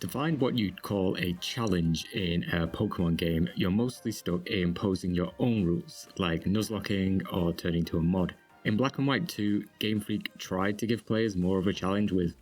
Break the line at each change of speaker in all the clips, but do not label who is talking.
To find what you'd call a challenge in a Pokemon game, you're mostly stuck in imposing your own rules, like nuzlocking or turning to a mod. In Black and White 2, Game Freak tried to give players more of a challenge with,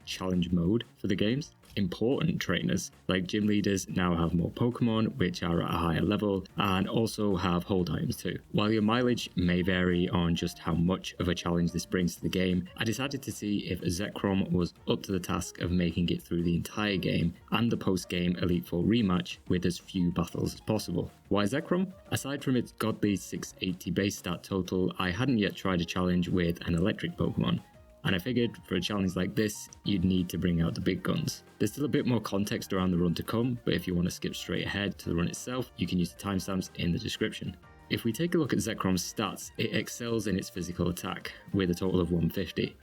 challenge mode for the games. Important trainers, like gym leaders, now have more Pokemon, which are at a higher level, and also have hold items too. While your mileage may vary on just how much of a challenge this brings to the game, I decided to see if Zekrom was up to the task of making it through the entire game and the post-game Elite Four rematch with as few battles as possible. Why Zekrom? Aside from its godly 680 base stat total, I hadn't yet tried a challenge with an electric Pokemon. And I figured for a challenge like this, you'd need to bring out the big guns. There's still a bit more context around the run to come, but if you want to skip straight ahead to the run itself, you can use the timestamps in the description. If we take a look at Zekrom's stats, it excels in its physical attack, with a total of 150.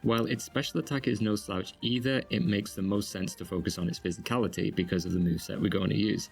While its special attack is no slouch either, it makes the most sense to focus on its physicality because of the moveset we're going to use.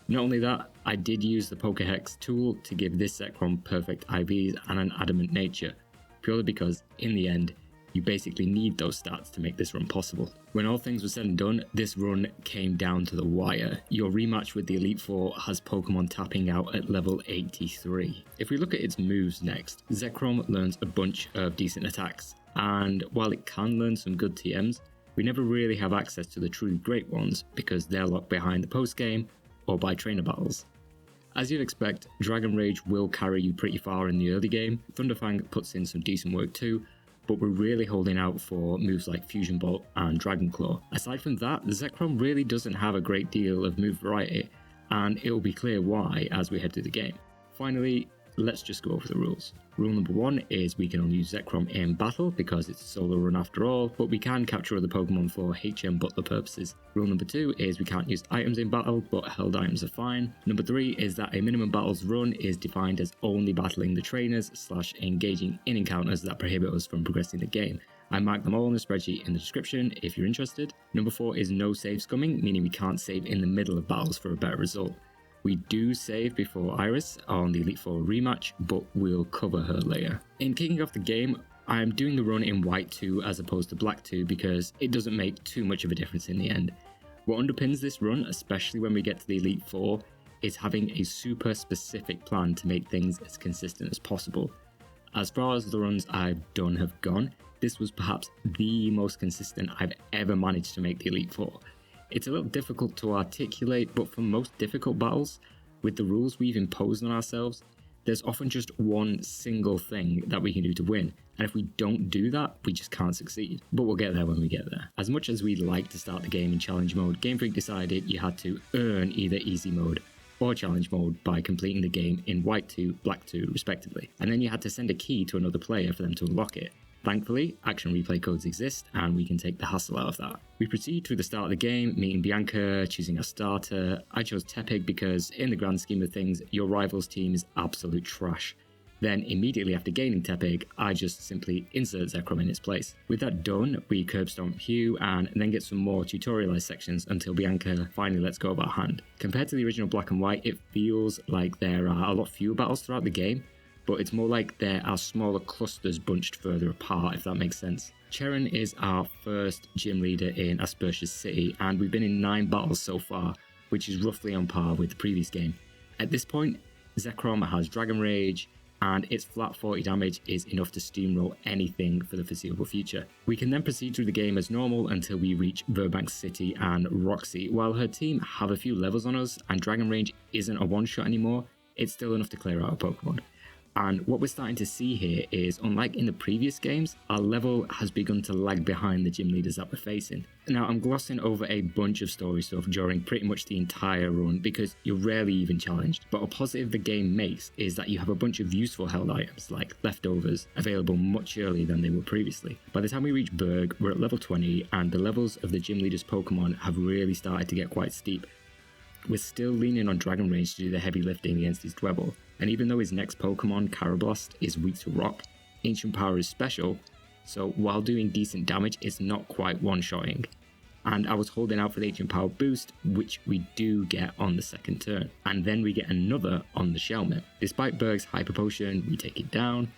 Not only that, I did use the Pokehex tool to give this Zekrom perfect IVs and an adamant nature, purely because, in the end, you basically need those stats to make this run possible. When all things were said and done, this run came down to the wire. Your rematch with the Elite Four has Pokemon tapping out at level 83. If we look at its moves next, Zekrom learns a bunch of decent attacks, and while it can learn some good TMs, we never really have access to the truly great ones because they're locked behind the post-game or by trainer battles. As you'd expect, Dragon Rage will carry you pretty far in the early game. Thunderfang puts in some decent work too, but we're really holding out for moves like Fusion Bolt and Dragon Claw. Aside from that, Zekrom really doesn't have a great deal of move variety, and it will be clear why as we head through the game. Finally, let's just go over the rules. Rule number 1 is we can only use Zekrom in battle because it's a solo run after all, but we can capture other Pokemon for HM butler purposes. Rule number 2 is we can't use items in battle, but held items are fine. Number 3 is that a minimum battles run is defined as only battling the trainers / engaging in encounters that prohibit us from progressing the game. I marked them all in the spreadsheet in the description if you're interested. Number 4 is no save scumming, meaning we can't save in the middle of battles for a better result. We do save before Iris on the Elite Four rematch, but we'll cover her later. In kicking off the game, I'm doing the run in White 2 as opposed to Black 2 because it doesn't make too much of a difference in the end. What underpins this run, especially when we get to the Elite Four, is having a super specific plan to make things as consistent as possible. As far as the runs I've done have gone, this was perhaps the most consistent I've ever managed to make the Elite Four. It's a little difficult to articulate, but for most difficult battles, with the rules we've imposed on ourselves, there's often just one single thing that we can do to win, and if we don't do that, we just can't succeed. But we'll get there when we get there. As much as we'd like to start the game in challenge mode, Game Freak decided you had to earn either easy mode or challenge mode by completing the game in White 2, Black 2 respectively, and then you had to send a key to another player for them to unlock it. Thankfully, action replay codes exist and we can take the hassle out of that. We proceed through the start of the game, meeting Bianca, choosing a starter. I chose Tepig because in the grand scheme of things, your rival's team is absolute trash. Then immediately after gaining Tepig, I just simply insert Zekrom in its place. With that done, we curb stomp Hugh and then get some more tutorialized sections until Bianca finally lets go of our hand. Compared to the original Black and White, it feels like there are a lot fewer battles throughout the game, but it's more like there are smaller clusters bunched further apart, if that makes sense. Cheran is our first gym leader in Aspertia City, and we've been in 9 battles so far, which is roughly on par with the previous game. At this point, Zekrom has Dragon Rage, and its flat 40 damage is enough to steamroll anything for the foreseeable future. We can then proceed through the game as normal until we reach Virbank City and Roxy. While her team have a few levels on us, and Dragon Rage isn't a one-shot anymore, it's still enough to clear out a Pokemon. And what we're starting to see here is, unlike in the previous games, our level has begun to lag behind the gym leaders that we're facing. Now, I'm glossing over a bunch of story stuff during pretty much the entire run because you're rarely even challenged, but a positive the game makes is that you have a bunch of useful held items like leftovers available much earlier than they were previously. By the time we reach Berg, we're at level 20 and the levels of the gym leaders Pokemon have really started to get quite steep. We're still leaning on Dragon Rage to do the heavy lifting against his Dwebble, and even though his next Pokemon, Carablast, is weak to rock, Ancient Power is special, so while doing decent damage, it's not quite one-shotting. And I was holding out for the Ancient Power boost, which we do get on the second turn, and then we get another on the Shelmet. Despite Berg's Hyper Potion, we take it down,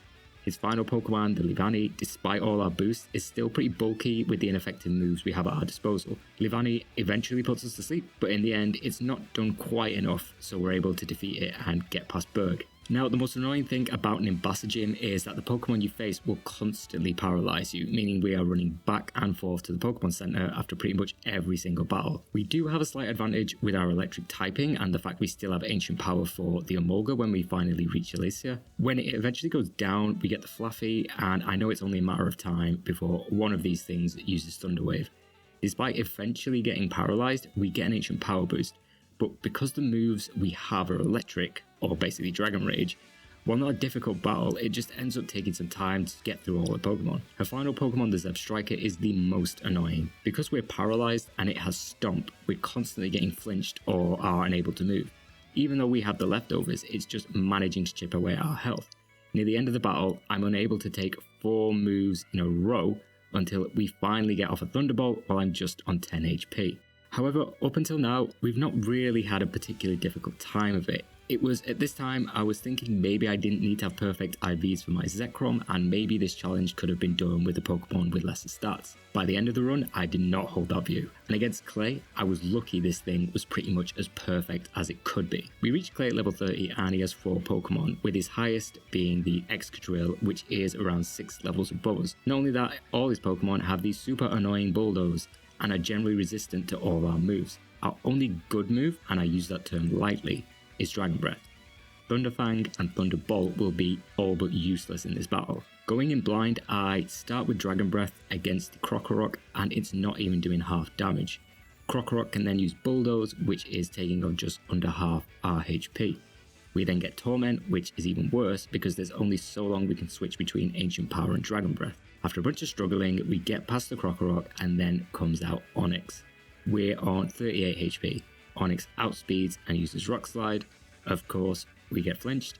His final Pokemon, the Leavanny, despite all our boosts, is still pretty bulky with the ineffective moves we have at our disposal. Leavanny eventually puts us to sleep, but in the end, it's not done quite enough, so we're able to defeat it and get past Berg. Now, the most annoying thing about Nimbasa Gym is that the Pokemon you face will constantly paralyze you, meaning we are running back and forth to the Pokemon Center after pretty much every single battle. We do have a slight advantage with our electric typing and the fact we still have ancient power for the Emolga when we finally reach Alacia. When it eventually goes down, we get the Fluffy, and I know it's only a matter of time before one of these things uses Thunder Wave. Despite eventually getting paralyzed, we get an ancient power boost, but because the moves we have are electric, or basically Dragon Rage, while not a difficult battle, it just ends up taking some time to get through all the Pokemon. Her final Pokemon, the Zebstrika, is the most annoying. Because we're paralyzed and it has Stomp, we're constantly getting flinched or are unable to move. Even though we have the leftovers, it's just managing to chip away at our health. Near the end of the battle, I'm unable to take 4 moves in a row until we finally get off a Thunderbolt while I'm just on 10 HP. However, up until now, we've not really had a particularly difficult time of it. It was at this time I was thinking maybe I didn't need to have perfect IVs for my Zekrom, and maybe this challenge could have been done with a Pokemon with lesser stats. By the end of the run, I did not hold that view, and against Clay, I was lucky this thing was pretty much as perfect as it could be. We reached Clay at level 30 and he has 4 Pokemon, with his highest being the Excadrill, which is around 6 levels above us. Not only that, all his Pokemon have these super annoying Bulldoze, and are generally resistant to all our moves. Our only good move, and I use that term lightly, is Dragon Breath. Thunderfang and Thunderbolt will be all but useless in this battle. Going in blind, I start with Dragon Breath against the Krokorok, and it's not even doing half damage. Krokorok can then use Bulldoze, which is taking on just under half our HP. We then get Torment, which is even worse because there's only so long we can switch between Ancient Power and Dragon Breath. After a bunch of struggling, we get past the Krokorok and then comes out Onix. We're on 38 HP. Onix outspeeds and uses Rock Slide. Of course, we get flinched.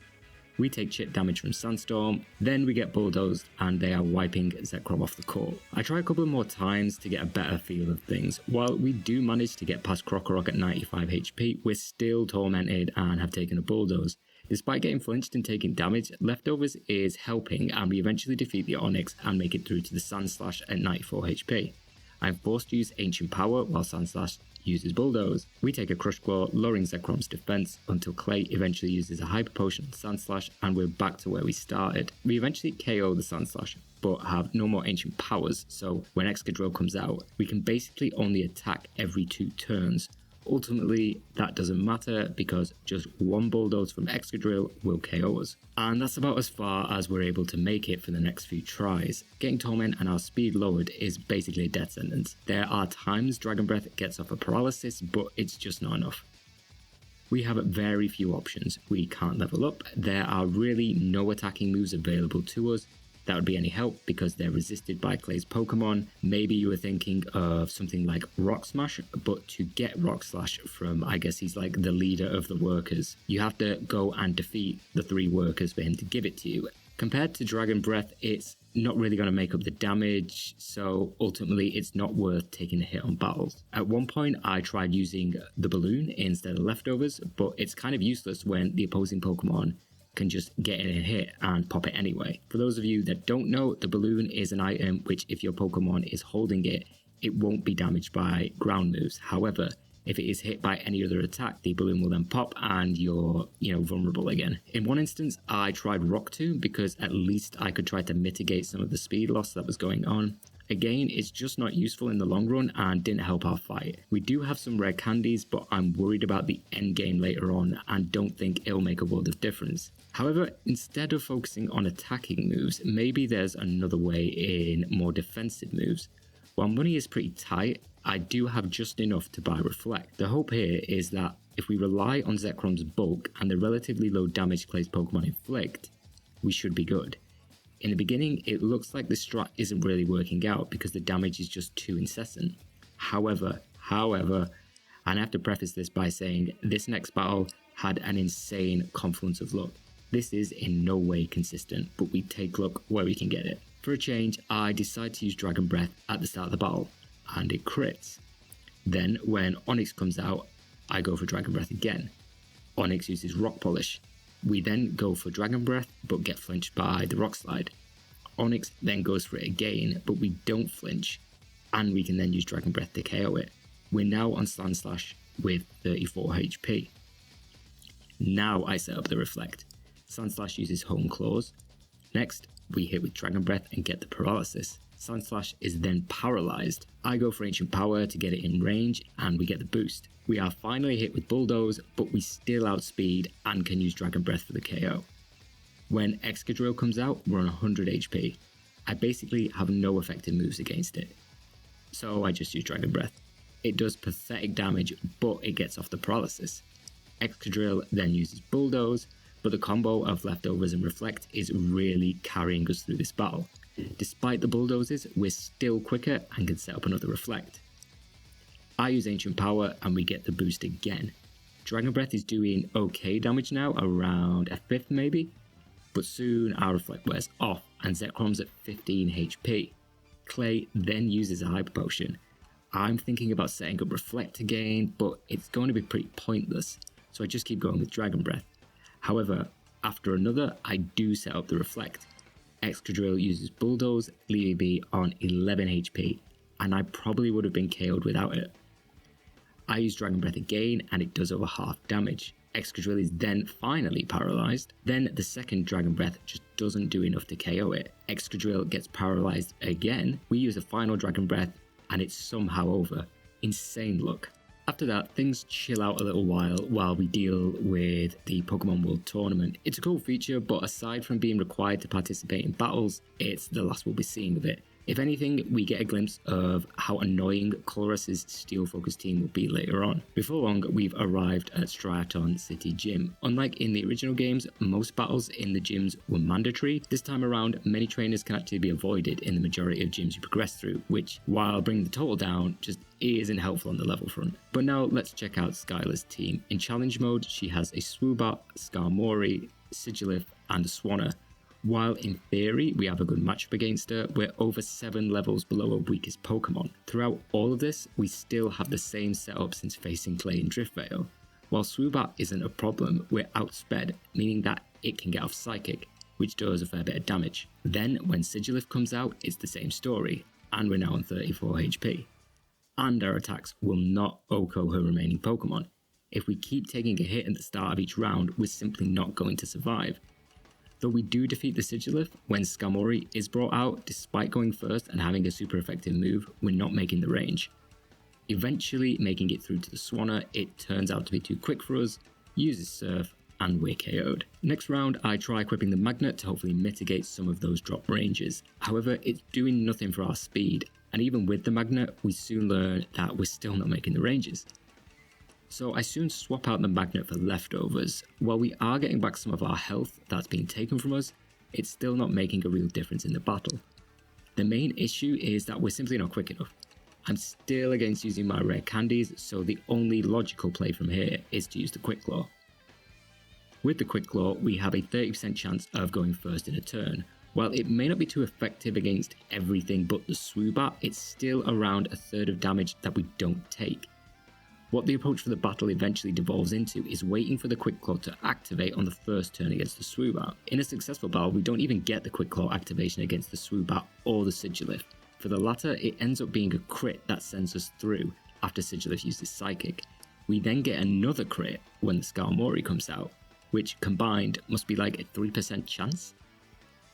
We take chip damage from Sandstorm, then we get bulldozed and they are wiping Zekrom off the court. I try a couple more times to get a better feel of things. While we do manage to get past Krokorok at 95 HP, we're still tormented and have taken a bulldoze. Despite getting flinched and taking damage, Leftovers is helping and we eventually defeat the Onix and make it through to the Sandslash at 94 HP. I'm forced to use Ancient Power while Sandslash uses Bulldoze. We take a Crush Claw, lowering Zekrom's defense until Clay eventually uses a Hyper Potion on Sandslash and we're back to where we started. We eventually KO the Sandslash but have no more Ancient Powers, so when Excadrill comes out, we can basically only attack every 2 turns. Ultimately, that doesn't matter because just one Bulldoze from Excadrill will KO us. And that's about as far as we're able to make it for the next few tries. Getting Torment and our speed lowered is basically a death sentence. There are times Dragon Breath gets off a paralysis, but it's just not enough. We have very few options. We can't level up. There are really no attacking moves available to us. That would be any help because they're resisted by Clay's Pokemon. Maybe you were thinking of something like Rock Smash, but to get Rock Slash from, I guess he's like the leader of the workers, you have to go and defeat the 3 workers for him to give it to you. Compared to Dragon Breath, it's not really going to make up the damage, so ultimately it's not worth taking a hit on battles. At one point I tried using the Balloon instead of Leftovers, but it's kind of useless when the opposing Pokemon can just get in a hit and pop it anyway. For those of you that don't know, the Balloon is an item which if your Pokemon is holding it, it won't be damaged by ground moves. However, if it is hit by any other attack, the Balloon will then pop and you're, vulnerable again. In one instance, I tried Rock Tomb because at least I could try to mitigate some of the speed loss that was going on. Again, it's just not useful in the long run and didn't help our fight. We do have some rare candies, but I'm worried about the end game later on and don't think it'll make a world of difference. However, instead of focusing on attacking moves, maybe there's another way in more defensive moves. While money is pretty tight, I do have just enough to buy Reflect. The hope here is that if we rely on Zekrom's bulk and the relatively low damage Clay's Pokemon inflict, we should be good. In the beginning, it looks like the strat isn't really working out because the damage is just too incessant. However, and I have to preface this by saying this next battle had an insane confluence of luck. This is in no way consistent, but we take luck where we can get it. For a change, I decide to use Dragon Breath at the start of the battle, and it crits. Then, when Onix comes out, I go for Dragon Breath again. Onix uses Rock Polish, We then go for Dragon Breath, but get flinched by the Rock Slide. Onyx then goes for it again, but we don't flinch, and we can then use Dragon Breath to KO it. We're now on Sandslash with 34 HP. Now I set up the Reflect. Sandslash uses Home Claws. Next, we hit with Dragon Breath and get the Paralysis. Sandslash is then paralyzed. I go for Ancient Power to get it in range, and we get the boost. We are finally hit with Bulldoze, but we still outspeed and can use Dragon Breath for the KO. When Excadrill comes out, we're on 100 HP. I basically have no effective moves against it, so I just use Dragon Breath. It does pathetic damage, but it gets off the Paralysis. Excadrill then uses Bulldoze, but the combo of Leftovers and Reflect is really carrying us through this battle. Despite the Bulldozes, we're still quicker and can set up another Reflect. I use Ancient Power and we get the boost again. Dragon Breath is doing okay damage now, around a fifth maybe, but soon our Reflect wears off and Zekrom's at 15 HP. Clay then uses a Hyper Potion. I'm thinking about setting up Reflect again, but it's going to be pretty pointless, so I just keep going with Dragon Breath. However, after another, I do set up the Reflect. Excadrill uses Bulldoze, leaving me on 11 HP, and I probably would have been KO'd without it. I use Dragon Breath again, and it does over half damage. Excadrill is then finally paralyzed. Then the second Dragon Breath just doesn't do enough to KO it. Excadrill gets paralyzed again. We use a final Dragon Breath, and it's somehow over. Insane luck. After that, things chill out a little while we deal with the Pokemon World Tournament. It's a cool feature, but aside from being required to participate in battles, it's the last we'll be seeing of it. If anything, we get a glimpse of how annoying Colress's Steel Focus team will be later on. Before long, we've arrived at Straiton City Gym. Unlike in the original games, most battles in the gyms were mandatory. This time around, many trainers can actually be avoided in the majority of gyms you progress through, which, while bringing the total down, just isn't helpful on the level front. But now let's check out Skylar's team. In challenge mode, she has a Swoobat, Skarmory, Sigilyph, and a Swanna. While in theory we have a good matchup against her, we're over 7 levels below her weakest Pokemon. Throughout all of this, we still have the same setup since facing Clay in Driftveil. While Swoobat isn't a problem, we're outsped, meaning that it can get off Psychic, which does a fair bit of damage. Then when Sigilyph comes out, it's the same story, and we're now on 34 HP. And our attacks will not OHKO her remaining Pokemon. If we keep taking a hit at the start of each round, we're simply not going to survive. Though we do defeat the Sigilyph when Skarmory is brought out, despite going first and having a super effective move, we're not making the range. Eventually making it through to the Swanna, it turns out to be too quick for us, uses Surf, and we're KO'd. Next round, I try equipping the Magnet to hopefully mitigate some of those drop ranges. However, it's doing nothing for our speed, and even with the Magnet, we soon learn that we're still not making the ranges. So I soon swap out the Magnet for Leftovers. While we are getting back some of our health that's being taken from us, it's still not making a real difference in the battle. The main issue is that we're simply not quick enough. I'm still against using my rare candies, so the only logical play from here is to use the Quick Claw. With the Quick Claw, we have a 30% chance of going first in a turn. While it may not be too effective against everything but the Swoobat, it's still around a third of damage that we don't take. What the approach for the battle eventually devolves into is waiting for the Quick Claw to activate on the first turn against the Swoobat. In a successful battle, we don't even get the Quick Claw activation against the Swoobat or the Sigilyph. For the latter, it ends up being a crit that sends us through after Sigilyph uses Psychic. We then get another crit when the Skarmory comes out, which combined must be like a 3% chance.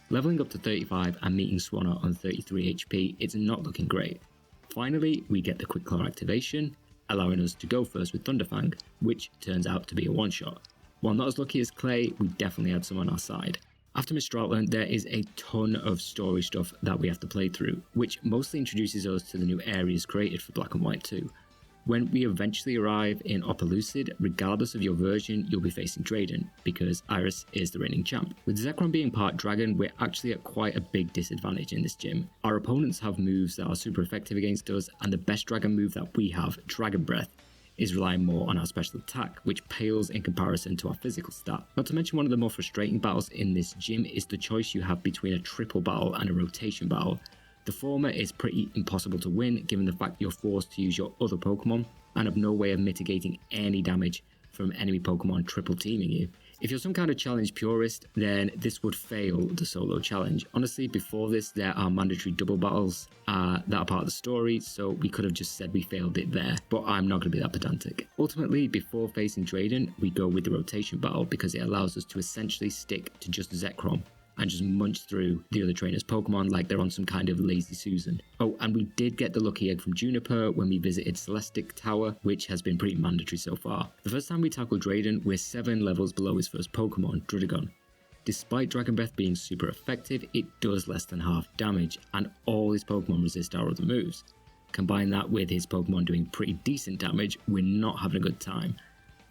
Leveling up to 35 and meeting Swanna on 33 HP, it's not looking great. Finally, we get the Quick Claw activation, allowing us to go first with Thunderfang, which turns out to be a one-shot. While not as lucky as Clay, we definitely had some on our side. After Mistratlan, there is a ton of story stuff that we have to play through, which mostly introduces us to the new areas created for Black and White 2. When we eventually arrive in Opelucid, regardless of your version, you'll be facing Drayden, because Iris is the reigning champ. With Zekrom being part dragon, we're actually at quite a big disadvantage in this gym. Our opponents have moves that are super effective against us, and the best dragon move that we have, Dragon Breath, is relying more on our special attack, which pales in comparison to our physical stat. Not to mention, one of the more frustrating battles in this gym is the choice you have between a triple battle and a rotation battle. The former is pretty impossible to win, given the fact you're forced to use your other Pokemon and have no way of mitigating any damage from enemy Pokemon triple teaming you. If you're some kind of challenge purist, then this would fail the solo challenge. Honestly, before this, there are mandatory double battles that are part of the story, so we could have just said we failed it there, but I'm not going to be that pedantic. Ultimately, before facing Drayden, we go with the rotation battle because it allows us to essentially stick to just Zekrom and just munch through the other trainers' Pokemon like they're on some kind of lazy Susan. Oh, and we did get the lucky egg from Juniper when we visited Celestic Tower, which has been pretty mandatory so far. The first time we tackled Drayden, we're 7 levels below his first Pokemon, Druddigon. Despite Dragon Breath being super effective, it does less than half damage, and all his Pokemon resist our other moves. Combine that with his Pokemon doing pretty decent damage, we're not having a good time.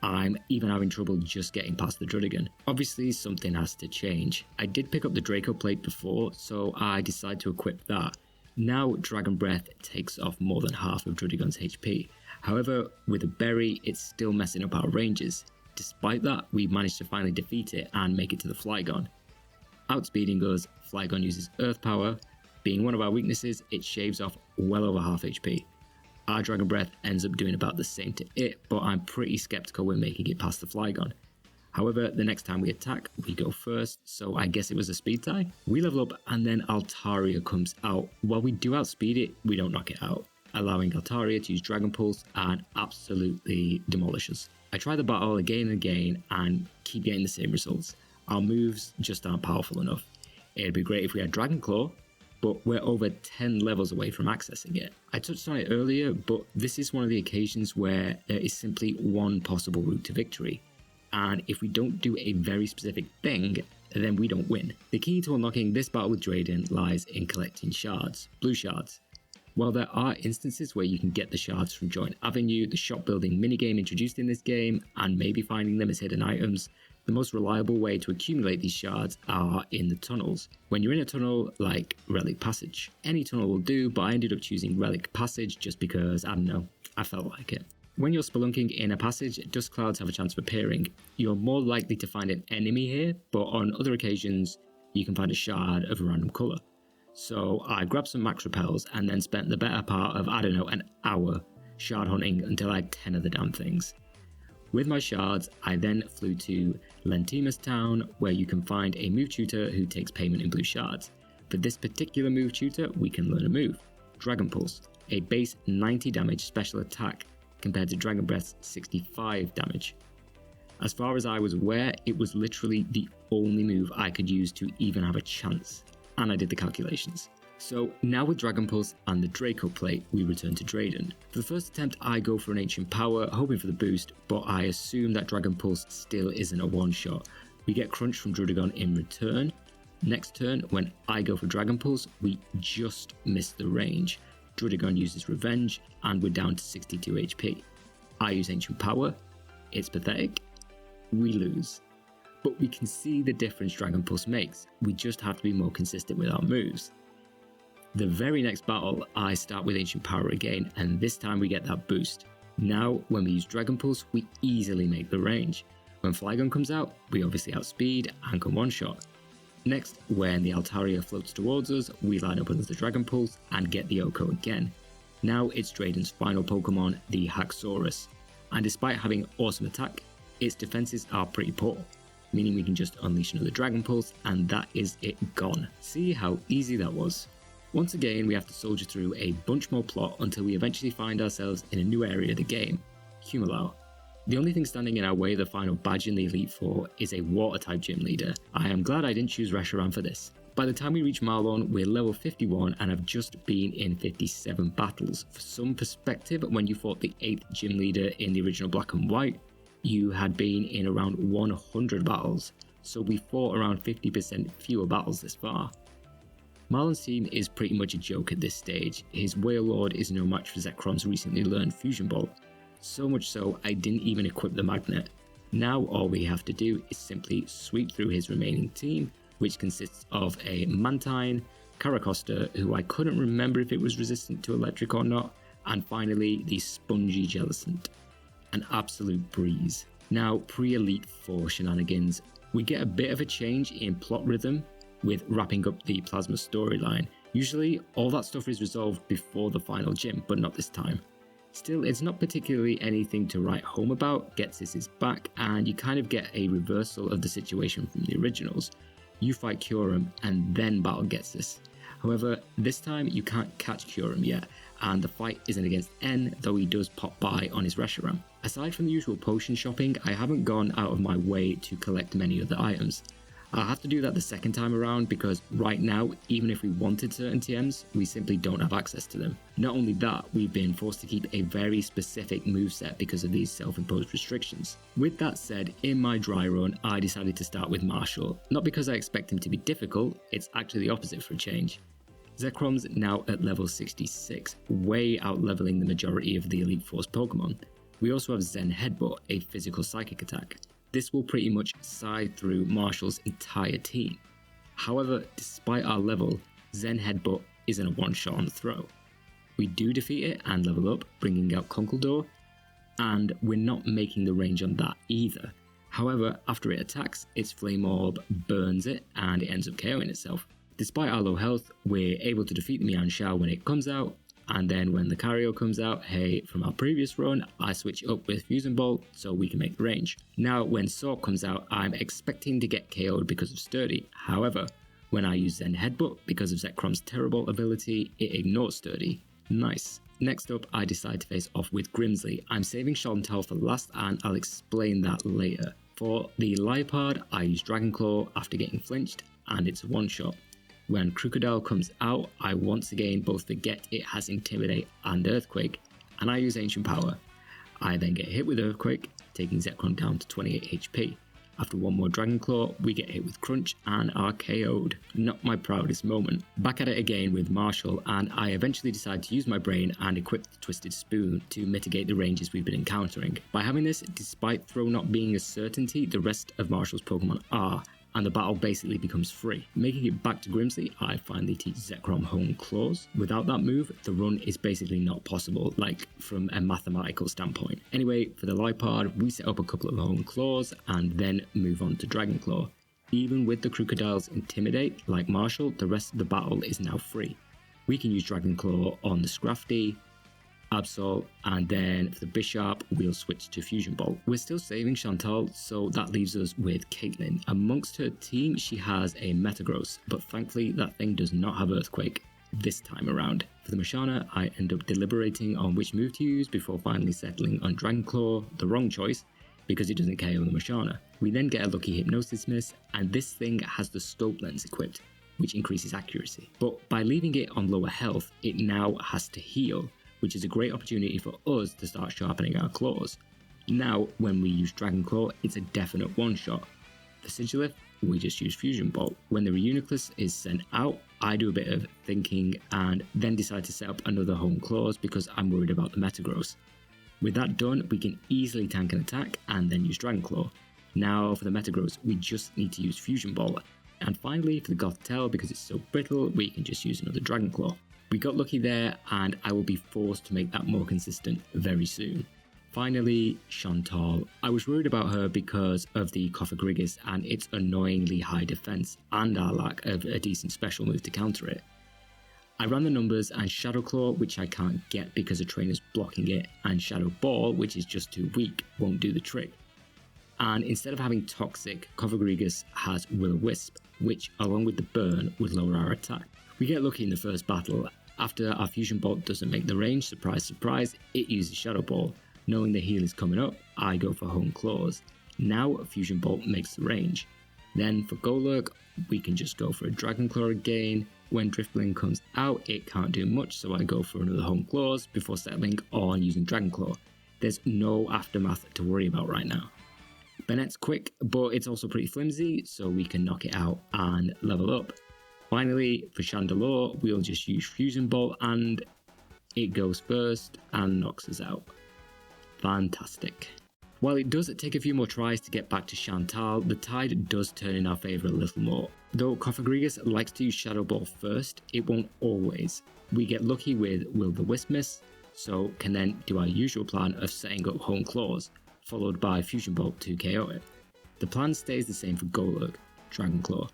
I'm even having trouble just getting past the Druddigon. Obviously, something has to change. I did pick up the Draco Plate before, so I decided to equip that. Now, Dragon Breath takes off more than half of Druddigon's HP. However, with a berry, it's still messing up our ranges. Despite that, we've managed to finally defeat it and make it to the Flygon. Outspeeding us, Flygon uses Earth Power. Being one of our weaknesses, it shaves off well over half HP. Our Dragon Breath ends up doing about the same to it, but I'm pretty skeptical we're making it past the Flygon. However, the next time we attack, we go first, so I guess it was a speed tie. We level up and then Altaria comes out. While we do outspeed it, we don't knock it out, allowing Altaria to use Dragon Pulse and absolutely demolish us. I try the battle again and again and keep getting the same results. Our moves just aren't powerful enough. It'd be great if we had Dragon Claw, but we're over 10 levels away from accessing it. I touched on it earlier, but this is one of the occasions where there is simply one possible route to victory. And if we don't do a very specific thing, then we don't win. The key to unlocking this battle with Drayden lies in collecting shards, blue shards. While there are instances where you can get the shards from Joint Avenue, the shop building minigame introduced in this game, and maybe finding them as hidden items, the most reliable way to accumulate these shards are in the tunnels. When you're in a tunnel like Relic Passage. Any tunnel will do, but I ended up choosing Relic Passage just because, I don't know, I felt like it. When you're spelunking in a passage, dust clouds have a chance of appearing. You're more likely to find an enemy here, but on other occasions, you can find a shard of a random colour. So I grabbed some max repels and then spent the better part of, an hour shard hunting until I had 10 of the damn things. With my shards, I then flew to Lentimas Town, where you can find a move tutor who takes payment in blue shards. For this particular move tutor, we can learn a move, Dragon Pulse, a base 90 damage special attack compared to Dragon Breath's 65 damage. As far as I was aware, it was literally the only move I could use to even have a chance, and I did the calculations. So now with Dragon Pulse and the Draco Plate, we return to Drayden. For the first attempt, I go for an Ancient Power, hoping for the boost, but I assume that Dragon Pulse still isn't a one-shot. We get Crunch from Druddigon in return. Next turn, when I go for Dragon Pulse, we just miss the range. Druddigon uses Revenge, and we're down to 62 HP. I use Ancient Power. It's pathetic. We lose. But we can see the difference Dragon Pulse makes. We just have to be more consistent with our moves. The very next battle, I start with Ancient Power again, and this time we get that boost. Now, when we use Dragon Pulse, we easily make the range. When Flygon comes out, we obviously outspeed and can one-shot. Next, when the Altaria floats towards us, we line up another Dragon Pulse and get the Oko again. Now it's Drayden's final Pokemon, the Haxorus, and despite having awesome attack, its defenses are pretty poor, meaning we can just unleash another Dragon Pulse and that is it gone. See how easy that was? Once again, we have to soldier through a bunch more plot until we eventually find ourselves in a new area of the game, Humalau. The only thing standing in our way of the final badge in the Elite Four is a Water-type gym leader. I am glad I didn't choose Reshiram for this. By the time we reach Marlon, we're level 51 and have just been in 57 battles. For some perspective, when you fought the 8th gym leader in the original Black and White, you had been in around 100 battles, so we fought around 50% fewer battles this far. Marlon's team is pretty much a joke at this stage. His Whale Lord is no match for Zekrom's recently learned Fusion Bolt. So much so, I didn't even equip the magnet. Now all we have to do is simply sweep through his remaining team, which consists of a Mantine, Caracosta, who I couldn't remember if it was resistant to electric or not, and finally the Spongy Jellicent. An absolute breeze. Now, pre-Elite Four shenanigans, we get a bit of a change in plot rhythm with wrapping up the Plasma storyline. Usually, all that stuff is resolved before the final gym, but not this time. Still, it's not particularly anything to write home about. Ghetsis is back, and you kind of get a reversal of the situation from the originals. You fight Kyurem and then battle Ghetsis. However, this time you can't catch Kyurem yet, and the fight isn't against N, though he does pop by on his Reshiram. Aside from the usual potion shopping, I haven't gone out of my way to collect many other items. I'll have to do that the second time around because right now, even if we wanted certain TMs, we simply don't have access to them. Not only that, we've been forced to keep a very specific moveset because of these self-imposed restrictions. With that said, in my dry run, I decided to start with Marshall. Not because I expect him to be difficult, it's actually the opposite for a change. Zekrom's now at level 66, way out-leveling the majority of the Elite Force Pokemon. We also have Zen Headbutt, a physical psychic attack. This will pretty much side through Marshall's entire team. However, despite our level, Zen Headbutt isn't a one-shot on the throw. We do defeat it and level up, bringing out Conkeldurr, and we're not making the range on that either. However, after it attacks, its Flame Orb burns it and it ends up KOing itself. Despite our low health, we're able to defeat the Mienshao when it comes out, and then when Lucario comes out, hey, from our previous run, I switch it up with Fusion Bolt so we can make the range. Now, when Sork comes out, I'm expecting to get KO'd because of Sturdy. However, when I use Zen Headbutt, because of Zekrom's terrible ability, it ignores Sturdy. Nice. Next up, I decide to face off with Grimsley. I'm saving Chantal for last and I'll explain that later. For the Liepard, I use Dragon Claw after getting flinched, and it's a one-shot. When Crocodile comes out, I once again both forget it has Intimidate and Earthquake, and I use Ancient Power. I then get hit with Earthquake, taking Zekrom down to 28 HP. After one more Dragon Claw, we get hit with Crunch and are KO'd. Not my proudest moment. Back at it again with Marshall, and I eventually decide to use my brain and equip the Twisted Spoon to mitigate the ranges we've been encountering. By having this, despite throw not being a certainty, the rest of Marshall's Pokemon are, and the battle basically becomes free. Making it back to Grimsley, I finally teach Zekrom Hone Claws. Without that move, the run is basically not possible, like from a mathematical standpoint. Anyway, for the Liepard, we set up a couple of Hone Claws and then move on to Dragon Claw. Even with the Crocodile's Intimidate, like Marshall, the rest of the battle is now free. We can use Dragon Claw on the Scrafty, Absol, and then for the Bishop, we'll switch to Fusion Bolt. We're still saving Chantal, so that leaves us with Caitlin. Amongst her team, she has a Metagross, but thankfully that thing does not have Earthquake this time around. For the Mashana, I end up deliberating on which move to use before finally settling on Dragon Claw, the wrong choice, because it doesn't KO the Mashana. We then get a lucky Hypnosis Miss, and this thing has the Scope Lens equipped, which increases accuracy. But by leaving it on lower health, it now has to heal, which is a great opportunity for us to start sharpening our claws. Now, when we use Dragon Claw, it's a definite one-shot. For Sigilyph, we just use Fusion Bolt. When the Reuniclus is sent out, I do a bit of thinking and then decide to set up another Hone Claws because I'm worried about the Metagross. With that done, we can easily tank an attack and then use Dragon Claw. Now for the Metagross, we just need to use Fusion Bolt. And finally, for the Gothitelle, because it's so brittle, we can just use another Dragon Claw. We got lucky there, and I will be forced to make that more consistent very soon. Finally, Chantal. I was worried about her because of the Cofagrigus and its annoyingly high defense, and our lack of a decent special move to counter it. I ran the numbers, and Shadow Claw, which I can't get because a trainer's blocking it, and Shadow Ball, which is just too weak, won't do the trick. And instead of having Toxic, Cofagrigus has Will-O-Wisp, which, along with the burn, would lower our attack. We get lucky in the first battle. After our Fusion Bolt doesn't make the range, surprise surprise, it uses Shadow Ball. Knowing the heal is coming up, I go for Hone Claws. Now Fusion Bolt makes the range. Then for Golurk, we can just go for a Dragon Claw again. When Driftveil comes out, it can't do much, so I go for another Hone Claws before settling on using Dragon Claw. There's no aftermath to worry about right now. Bennett's quick, but it's also pretty flimsy, so we can knock it out and level up. Finally, for Chandelure, we'll just use Fusion Bolt and it goes first and knocks us out. Fantastic. While it does take a few more tries to get back to Chantal, the tide does turn in our favour a little more. Though Cofagrigus likes to use Shadow Ball first, it won't always. We get lucky with Will-O-Wisp Miss, so can then do our usual plan of setting up Hone Claws, followed by Fusion Bolt to KO it. The plan stays the same for Golurk, Dragon Claw.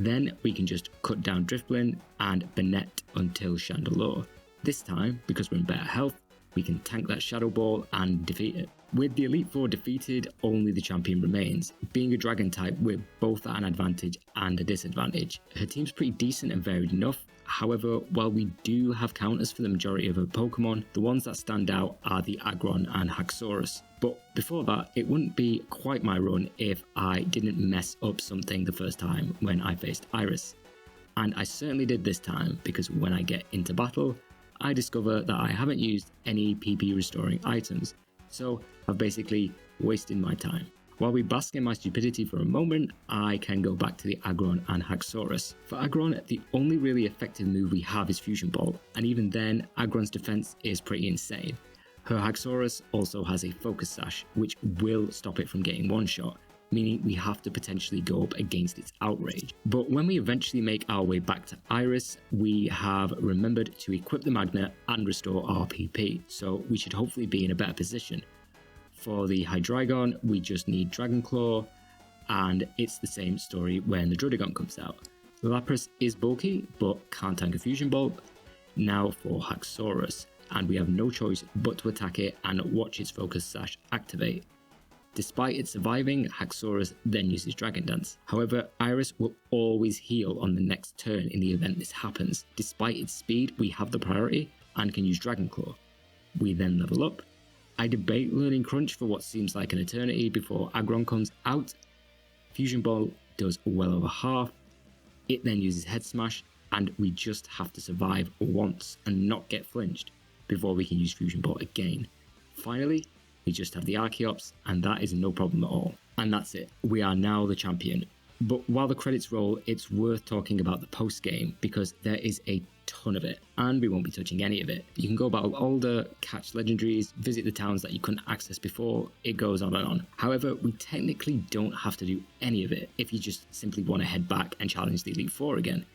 Then we can just cut down Driftveil and Bennett until Chandelure. This time, because we're in better health, we can tank that Shadow Ball and defeat it. With the Elite Four defeated, only the champion remains. Being a dragon type, we're both at an advantage and a disadvantage. Her team's pretty decent and varied enough. However, while we do have counters for the majority of her Pokemon, the ones that stand out are the Aggron and Haxorus. But before that, it wouldn't be quite my run if I didn't mess up something the first time when I faced Iris. And I certainly did this time, because when I get into battle, I discover that I haven't used any PP restoring items, so I've basically wasted my time. While we bask in my stupidity for a moment, I can go back to the Aggron and Haxorus. For Aggron, the only really effective move we have is Fusion Ball, and even then, Aggron's defense is pretty insane. Her Haxorus also has a Focus Sash, which will stop it from getting one-shot, meaning we have to potentially go up against its outrage. But when we eventually make our way back to Iris, we have remembered to equip the magnet and restore our PP, so we should hopefully be in a better position. For the Hydreigon, we just need Dragon Claw, and it's the same story when the Druddigon comes out. The Lapras is bulky, but can't tank a Fusion Bolt. Now for Haxorus, and we have no choice but to attack it and watch its Focus Sash activate. Despite it surviving, Haxorus then uses Dragon Dance. However, Iris will always heal on the next turn in the event this happens. Despite its speed, we have the priority and can use Dragon Claw. We then level up. I debate learning Crunch for what seems like an eternity before Aggron comes out. Fusion Ball does well over half. It then uses Head Smash, and we just have to survive once and not get flinched before we can use Fusion Ball again. Finally, we just have the Archeops, and that is no problem at all. And that's it. We are now the champion. But while the credits roll, it's worth talking about the post-game because there is a ton of it, and we won't be touching any of it. You can go battle older, catch legendaries, visit the towns that you couldn't access before, it goes on and on. However, we technically don't have to do any of it if you just simply want to head back and challenge the Elite Four again.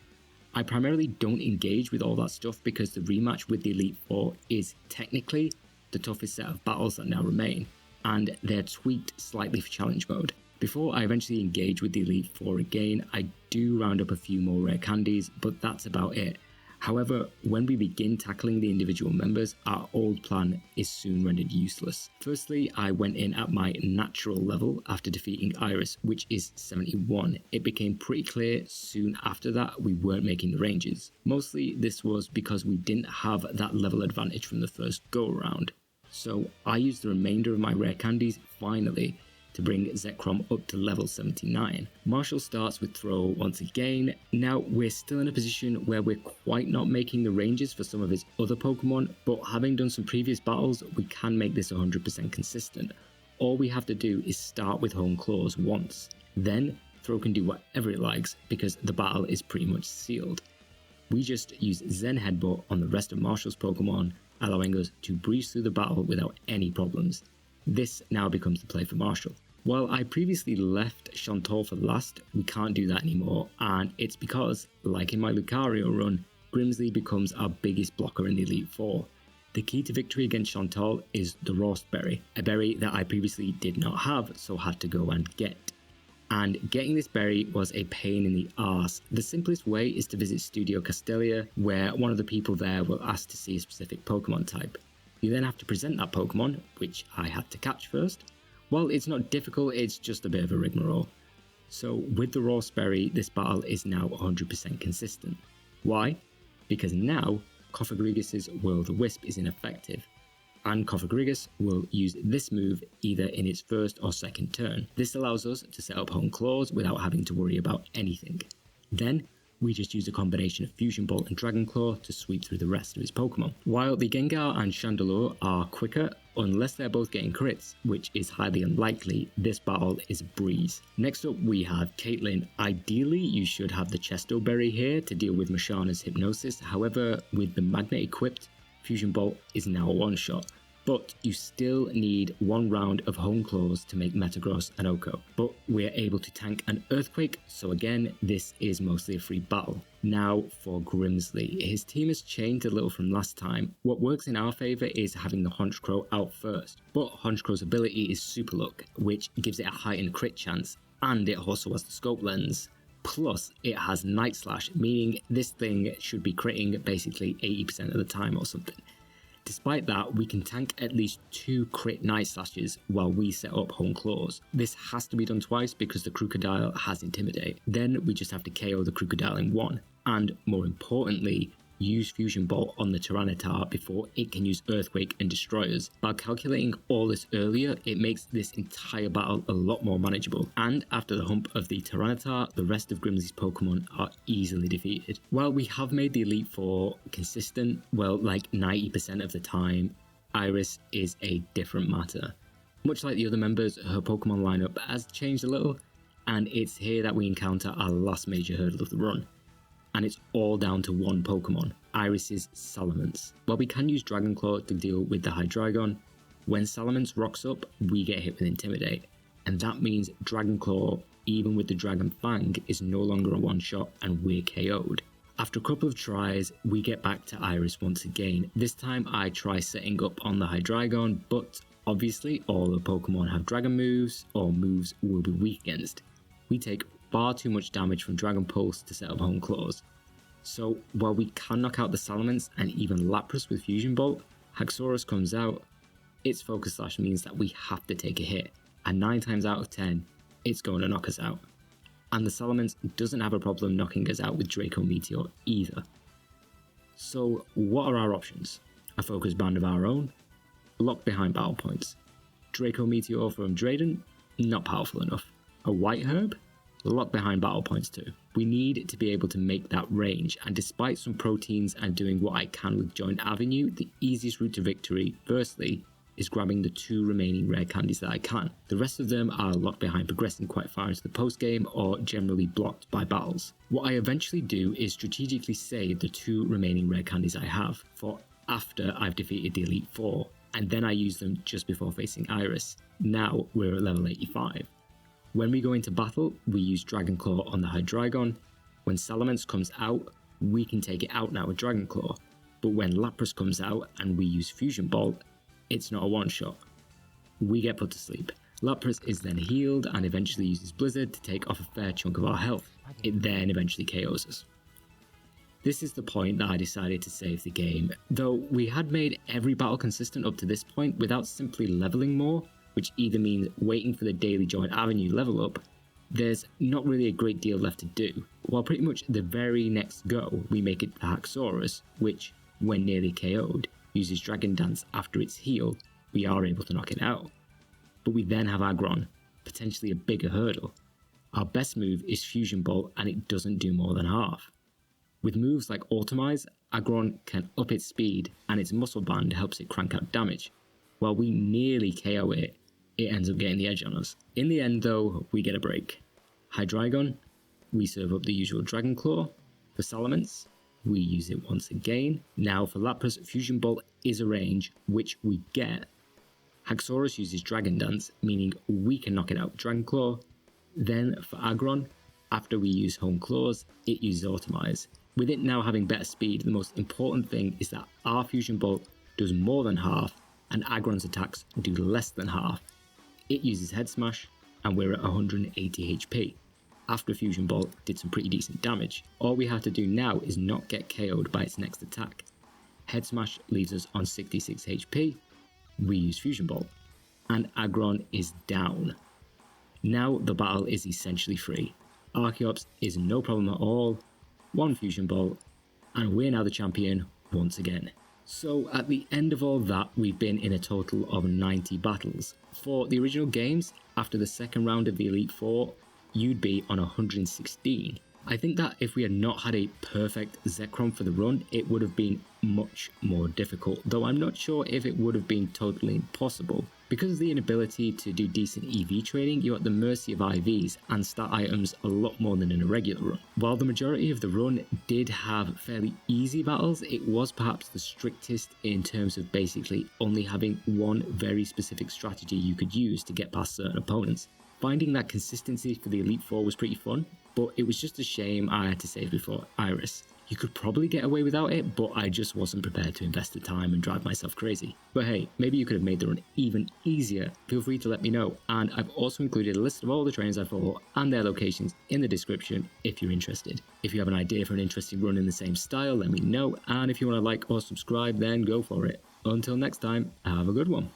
I primarily don't engage with all that stuff because the rematch with the Elite Four is technically the toughest set of battles that now remain, and they're tweaked slightly for challenge mode. Before I eventually engage with the Elite Four again, I do round up a few more rare candies, but that's about it. However, when we begin tackling the individual members, our old plan is soon rendered useless. Firstly, I went in at my natural level after defeating Iris, which is 71. It became pretty clear soon after that we weren't making the ranges. Mostly this was because we didn't have that level advantage from the first go around. So I used the remainder of my rare candies finally to bring Zekrom up to level 79. Marshall starts with Throw once again. Now we're still in a position where we're quite not making the ranges for some of his other Pokemon, but having done some previous battles, we can make this 100% consistent. All we have to do is start with Home Claws once. Then Throw can do whatever it likes because the battle is pretty much sealed. We just use Zen Headbutt on the rest of Marshall's Pokemon, allowing us to breeze through the battle without any problems. This now becomes the play for Marshall. While I previously left Chantal for last, we can't do that anymore, and it's because, like in my Lucario run, Grimsley becomes our biggest blocker in the Elite Four. The key to victory against Chantal is the Roast Berry, a berry that I previously did not have, so had to go and get. And getting this berry was a pain in the arse. The simplest way is to visit Studio Castelia, where one of the people there will ask to see a specific Pokemon type. You then have to present that Pokemon, which I had to catch first. While it's not difficult, it's just a bit of a rigmarole. So with the Roast Berry, this battle is now 100% consistent. Why? Because now Cofagrigus' Will-o'-the-Wisp is ineffective, and Cofagrigus will use this move either in its first or second turn. This allows us to set up Home Claws without having to worry about anything. Then we just use a combination of Fusion Bolt and Dragon Claw to sweep through the rest of his Pokemon. While the Gengar and Chandelure are quicker, unless they're both getting crits, which is highly unlikely, this battle is a breeze. Next up we have Caitlyn. Ideally you should have the Chesto Berry here to deal with Mashana's Hypnosis, however with the Magnet equipped, Fusion Bolt is now a one-shot. But you still need one round of Home Claws to make Metagross and Oko. But we're able to tank an Earthquake, so again, this is mostly a free battle. Now for Grimsley. His team has changed a little from last time. What works in our favour is having the Honchkrow out first. But Honchkrow's ability is Super Luck, which gives it a heightened crit chance, and it also has the Scope Lens. Plus, it has Night Slash, meaning this thing should be critting basically 80% of the time or something. Despite that, we can tank at least 2 crit Night Slashes while we set up Hone Claws. This has to be done twice because the Crocodile has Intimidate. Then we just have to KO the Crocodile in 1. And more importantly, use Fusion Bolt on the Tyranitar before it can use Earthquake and destroy us. By calculating all this earlier, it makes this entire battle a lot more manageable. And after the hump of the Tyranitar, the rest of Grimsley's Pokemon are easily defeated. While we have made the Elite Four consistent, well, like 90% of the time, Iris is a different matter. Much like the other members, her Pokemon lineup has changed a little, and it's here that we encounter our last major hurdle of the run. And it's all down to one Pokemon, Iris's Salamence. While we can use Dragon Claw to deal with the Hydreigon, when Salamence rocks up, we get hit with Intimidate. And that means Dragon Claw, even with the Dragon Fang, is no longer a one-shot and we're KO'd. After a couple of tries, we get back to Iris once again. This time I try setting up on the Hydreigon, but obviously all the Pokemon have Dragon moves, or moves we'll be weak against. We take far too much damage from Dragon Pulse to set up Hone Claws. So while we can knock out the Salamence and even Lapras with Fusion Bolt, Haxorus comes out. Its Focus Slash means that we have to take a hit, and 9 times out of 10, it's going to knock us out. And the Salamence doesn't have a problem knocking us out with Draco Meteor either. So what are our options? A Focus Band of our own? Locked behind battle points. Draco Meteor from Drayden? Not powerful enough. A White Herb? Locked behind battle points too. We need to be able to make that range, and despite some proteins and doing what I can with Joint Avenue, the easiest route to victory, firstly, is grabbing the 2 remaining rare candies that I can. The rest of them are locked behind progressing quite far into the post-game or generally blocked by battles. What I eventually do is strategically save the 2 remaining rare candies I have for after I've defeated the Elite Four, and then I use them just before facing Iris. Now we're at level 85. When we go into battle, we use Dragon Claw on the Hydreigon. When Salamence comes out, we can take it out now with Dragon Claw. But when Lapras comes out and we use Fusion Bolt, it's not a one-shot. We get put to sleep. Lapras is then healed and eventually uses Blizzard to take off a fair chunk of our health. It then eventually KOs us. This is the point that I decided to save the game. Though we had made every battle consistent up to this point without simply leveling more, which either means waiting for the daily Joint Avenue level up, there's not really a great deal left to do. While pretty much the very next go, we make it to Haxorus, which, when nearly KO'd, uses Dragon Dance after its heal, we are able to knock it out. But we then have Aggron, potentially a bigger hurdle. Our best move is Fusion Bolt and it doesn't do more than half. With moves like Automize, Aggron can up its speed and its Muscle Band helps it crank out damage. While we nearly KO it, it ends up getting the edge on us. In the end though, we get a break. Hydreigon, we serve up the usual Dragon Claw. For Salamence, we use it once again. Now for Lapras, Fusion Bolt is a range, which we get. Haxorus uses Dragon Dance, meaning we can knock it out with Dragon Claw. Then for Aggron, after we use Hone Claws, it uses Automize. With it now having better speed, the most important thing is that our Fusion Bolt does more than half, and Aggron's attacks do less than half. It uses Head Smash, and we're at 180 HP. After Fusion Bolt did some pretty decent damage. All we have to do now is not get KO'd by its next attack. Head Smash leaves us on 66 HP, we use Fusion Bolt, and Aggron is down. Now the battle is essentially free. Archeops is no problem at all, 1 Fusion Bolt, and we're now the champion once again. So at the end of all that, we've been in a total of 90 battles. For the original games, after the second round of the Elite Four, you'd be on 116. I think that if we had not had a perfect Zekrom for the run, it would have been much more difficult, though I'm not sure if it would have been totally impossible. Because of the inability to do decent EV trading, you're at the mercy of IVs and stat items a lot more than in a regular run. While the majority of the run did have fairly easy battles, it was perhaps the strictest in terms of basically only having one very specific strategy you could use to get past certain opponents. Finding that consistency for the Elite Four was pretty fun, but it was just a shame I had to save before Iris. You could probably get away without it, but I just wasn't prepared to invest the time and drive myself crazy. But hey, maybe you could have made the run even easier. Feel free to let me know, and I've also included a list of all the trainers I follow and their locations in the description if you're interested. If you have an idea for an interesting run in the same style, let me know, and if you want to like or subscribe, then go for it. Until next time, have a good one.